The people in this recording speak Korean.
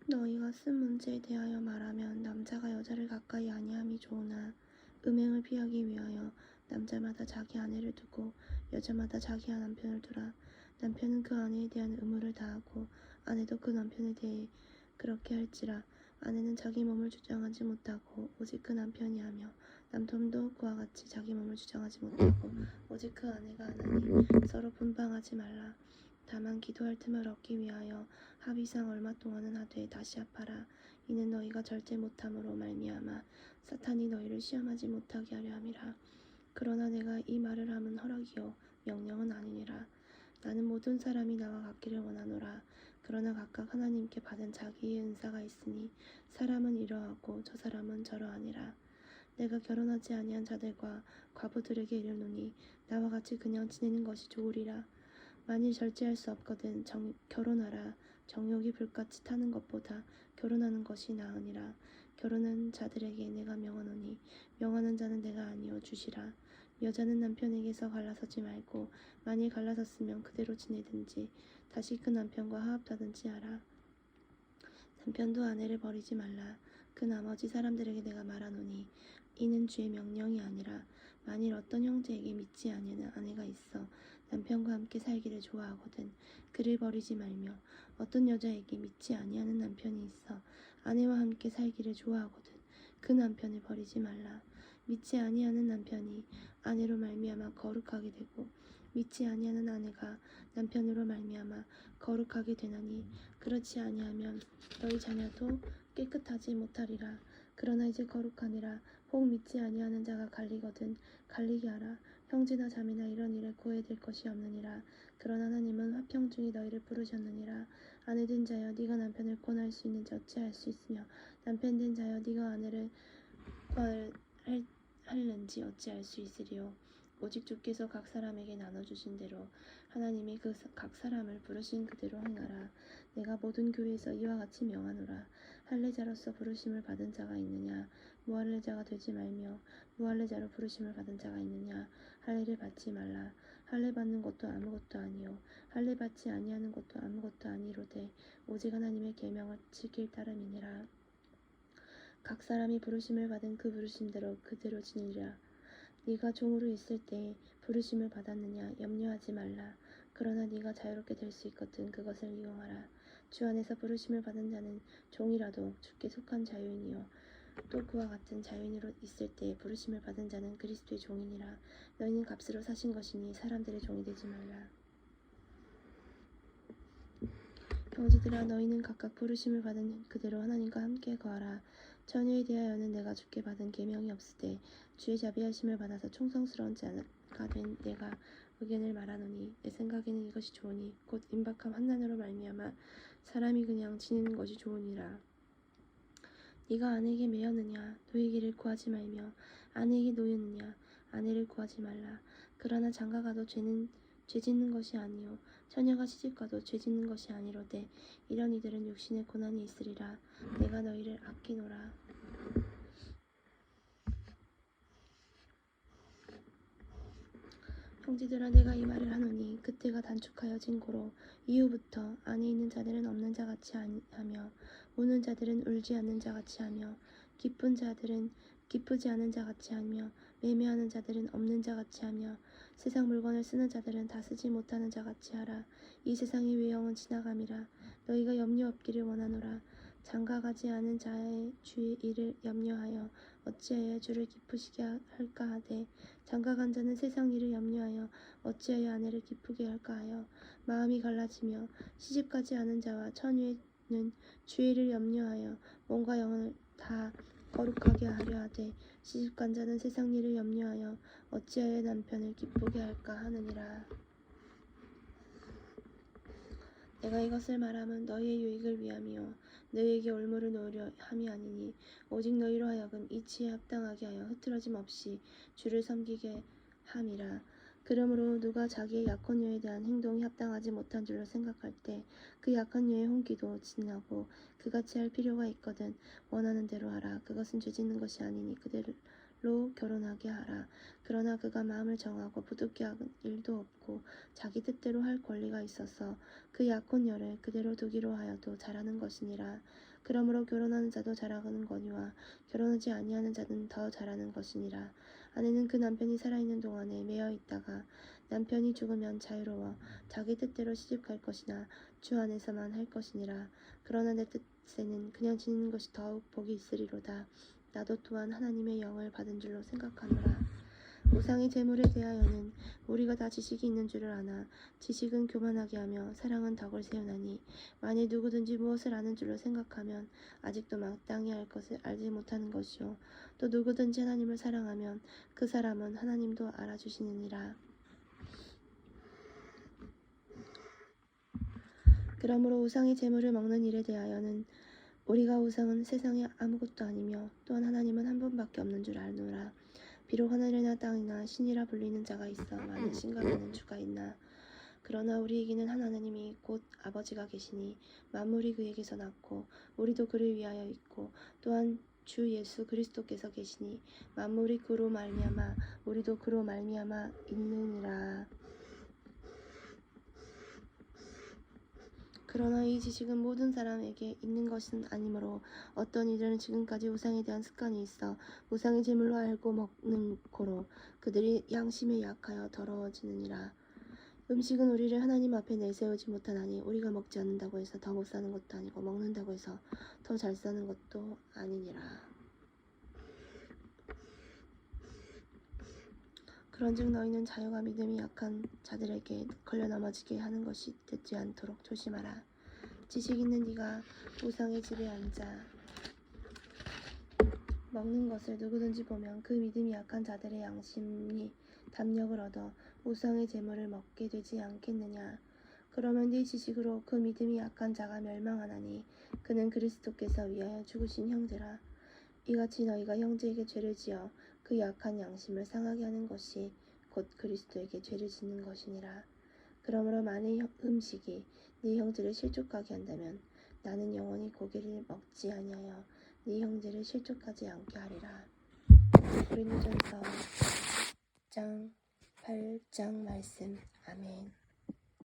너희가 쓴 문제에 대하여 말하면 남자가 여자를 가까이 아니함이 좋으나 음행을 피하기 위하여 남자마다 자기 아내를 두고 여자마다 자기 남편을 두라. 남편은 그 아내에 대한 의무를 다하고 아내도 그 남편에 대해 그렇게 할지라. 아내는 자기 몸을 주장하지 못하고 오직 그 남편이 하며 남편도 그와 같이 자기 몸을 주장하지 못하고 오직 그 아내가 하나니 서로 분방하지 말라. 다만 기도할 틈을 얻기 위하여 합의상 얼마 동안은 하되 다시 합하라. 이는 너희가 절제 못함으로 말미암아 사탄이 너희를 시험하지 못하게 하려 함이라. 그러나 내가 이 말을 함은 허락이요 명령은 아니니라. 나는 모든 사람이 나와 같기를 원하노라. 그러나 각각 하나님께 받은 자기의 은사가 있으니 사람은 이러하고 저 사람은 저러하니라. 내가 결혼하지 아니한 자들과 과부들에게 이르노니 나와 같이 그냥 지내는 것이 좋으리라. 만일 절제할 수 없거든 결혼하라. 정욕이 불같이 타는 것보다 결혼하는 것이 나으니라. 결혼한 자들에게 내가 명하노니 명하는 자는 내가 아니요 주시라. 여자는 남편에게서 갈라서지 말고 만일 갈라섰으면 그대로 지내든지 다시 그 남편과 화합하든지 하라. 남편도 아내를 버리지 말라. 그 나머지 사람들에게 내가 말하노니 이는 주의 명령이 아니라 만일 어떤 형제에게 믿지 아니하는 아내가 있어 남편과 함께 살기를 좋아하거든 그를 버리지 말며 어떤 여자에게 믿지 아니하는 남편이 있어 아내와 함께 살기를 좋아하거든 그 남편을 버리지 말라. 믿지 아니하는 남편이 아내로 말미암아 거룩하게 되고 믿지 아니하는 아내가 남편으로 말미암아 거룩하게 되나니 그렇지 아니하면 너희 자녀도 깨끗하지 못하리라. 그러나 이제 거룩하니라. 혹 믿지 아니하는 자가 갈리거든 갈리게 하라. 형제나 자매나 이런 일에 구애될 것이 없느니라. 그러나 하나님은 화평 중에 너희를 부르셨느니라. 아내된 자여 네가 남편을 권할 수 있는지 어찌할 수 있으며 남편된 자여 네가 아내를 할는지 어찌할 수 있으리요. 오직 주께서 각 사람에게 나눠주신 대로 하나님이 그 각 사람을 부르신 그대로 행하라. 내가 모든 교회에서 이와 같이 명하노라. 할례자로서 부르심을 받은 자가 있느냐? 무할례자가 되지 말며 무할례자로 부르심을 받은 자가 있느냐? 할례를 받지 말라. 할례 받는 것도 아무것도 아니요 할례 받지 아니하는 것도 아무것도 아니로되 오직 하나님의 계명을 지킬 따름이니라. 각 사람이 부르심을 받은 그 부르심대로 그대로 지니라. 네가 종으로 있을 때에 부르심을 받았느냐 염려하지 말라. 그러나 네가 자유롭게 될 수 있거든 그것을 이용하라. 주 안에서 부르심을 받은 자는 종이라도 주께 속한 자유인이요 또 그와 같은 자유인으로 있을 때에 부르심을 받은 자는 그리스도의 종이니라. 너희는 값으로 사신 것이니 사람들의 종이 되지 말라. 형제들아 너희는 각각 부르심을 받은 그대로 하나님과 함께 거하라. 처녀에 대하여는 내가 주께 받은 계명이 없으되 주의 자비하심을 받아서 충성스러운 자가 된 내가 의견을 말하노니 내 생각에는 이것이 좋으니 곧 임박한 환난으로 말미암아 사람이 그냥 지내는 것이 좋으니라. 네가 아내에게 매였느냐 노예기를 구하지 말며 아내에게 노였느냐 아내를 구하지 말라. 그러나 장가가도 죄 짓는 것이 아니요 처녀가 시집가도 죄 짓는 것이 아니로되 이런 이들은 육신의 고난이 있으리라. 내가 너희를 아끼노라. 형제들아 내가 이 말을 하노니 그때가 단축하여진 고로 이후부터 안에 있는 자들은 없는 자같이 하며 우는 자들은 울지 않는 자같이 하며 기쁜 자들은 기쁘지 않은 자같이 하며 매매하는 자들은 없는 자같이 하며 세상 물건을 쓰는 자들은 다 쓰지 못하는 자같이 하라. 이 세상의 외형은 지나감이라. 너희가 염려 없기를 원하노라. 장가가지 않은 자의 주의 일을 염려하여 어찌하여 주를 기쁘시게 할까 하되 장가간 자는 세상 일을 염려하여 어찌하여 아내를 기쁘게 할까 하여 마음이 갈라지며 시집가지 않은 자와 처녀는 주의 일을 염려하여 몸과 영혼을 다 거룩하게 하려 하되 시집간 자는 세상 일을 염려하여 어찌하여 남편을 기쁘게 할까 하느니라. 내가 이것을 말함은 너희의 유익을 위함이요 너희에게 올무를 놓으려 함이 아니니 오직 너희로 하여금 이치에 합당하게 하여 흐트러짐 없이 주를 섬기게 함이라. 그러므로 누가 자기의 약혼 여에 대한 행동이 합당하지 못한 줄로 생각할 때 그 약한 여의 혼기도 지나고 그같이 할 필요가 있거든 원하는 대로 하라. 그것은 죄짓는 것이 아니니 그대로 자유로 결혼하게 하라. 그러나 그가 마음을 정하고 부득이 하는 일도 없고 자기 뜻대로 할 권리가 있어서 그 약혼녀를 그대로 두기로 하여도 잘하는 것이니라. 그러므로 결혼하는 자도 잘하는 거니와 결혼하지 아니하는 자는 더 잘하는 것이니라. 아내는 그 남편이 살아있는 동안에 매여 있다가 남편이 죽으면 자유로워 자기 뜻대로 시집갈 것이나 주 안에서만 할 것이니라. 그러나 내 뜻에는 그냥 지내는 것이 더욱 복이 있으리로다. 나도 또한 하나님의 영을 받은 줄로 생각하노라. 우상의 재물에 대하여는 우리가 다 지식이 있는 줄을 아나 지식은 교만하게 하며 사랑은 덕을 세우나니 만일 누구든지 무엇을 아는 줄로 생각하면 아직도 마땅히 알 것을 알지 못하는 것이요 또 누구든지 하나님을 사랑하면 그 사람은 하나님도 알아주시느니라. 그러므로 우상의 재물을 먹는 일에 대하여는 우리가 우상은 세상에 아무것도 아니며 또한 하나님은 한 분밖에 없는 줄 아노라. 비록 하늘이나 땅이나 신이라 불리는 자가 있어 많은 신과 많은 주가 있나 그러나 우리에게는 한 하나님이 곧 아버지가 계시니 만물이 그에게서 났고 우리도 그를 위하여 있고 또한 주 예수 그리스도께서 계시니 만물이 그로 말미암아 우리도 그로 말미암아 있느니라. 그러나 이 지식은 모든 사람에게 있는 것은 아니므로 어떤 이들은 지금까지 우상에 대한 습관이 있어 우상의 제물로 알고 먹는 고로 그들이 양심에 약하여 더러워지느니라. 음식은 우리를 하나님 앞에 내세우지 못하나니 우리가 먹지 않는다고 해서 더 못 사는 것도 아니고 먹는다고 해서 더 잘 사는 것도 아니니라. 그런즉 너희는 자유가 믿음이 약한 자들에게 걸려 넘어지게 하는 것이 되지 않도록 조심하라. 지식 있는 네가 우상의 집에 앉아 먹는 것을 누구든지 보면 그 믿음이 약한 자들의 양심이 담력을 얻어 우상의 재물을 먹게 되지 않겠느냐. 그러면 네 지식으로 그 믿음이 약한 자가 멸망하나니 그는 그리스도께서 위하여 죽으신 형제라. 이같이 너희가 형제에게 죄를 지어 그 약한 양심을 상하게 하는 것이 곧 그리스도에게 죄를 짓는 것이니라. 그러므로 만일 음식이 네 형제를 실족하게 한다면 나는 영원히 고기를 먹지 아니하여 네 형제를 실족하지 않게 하리라. 고린도전서 10장 8장 말씀. 아멘.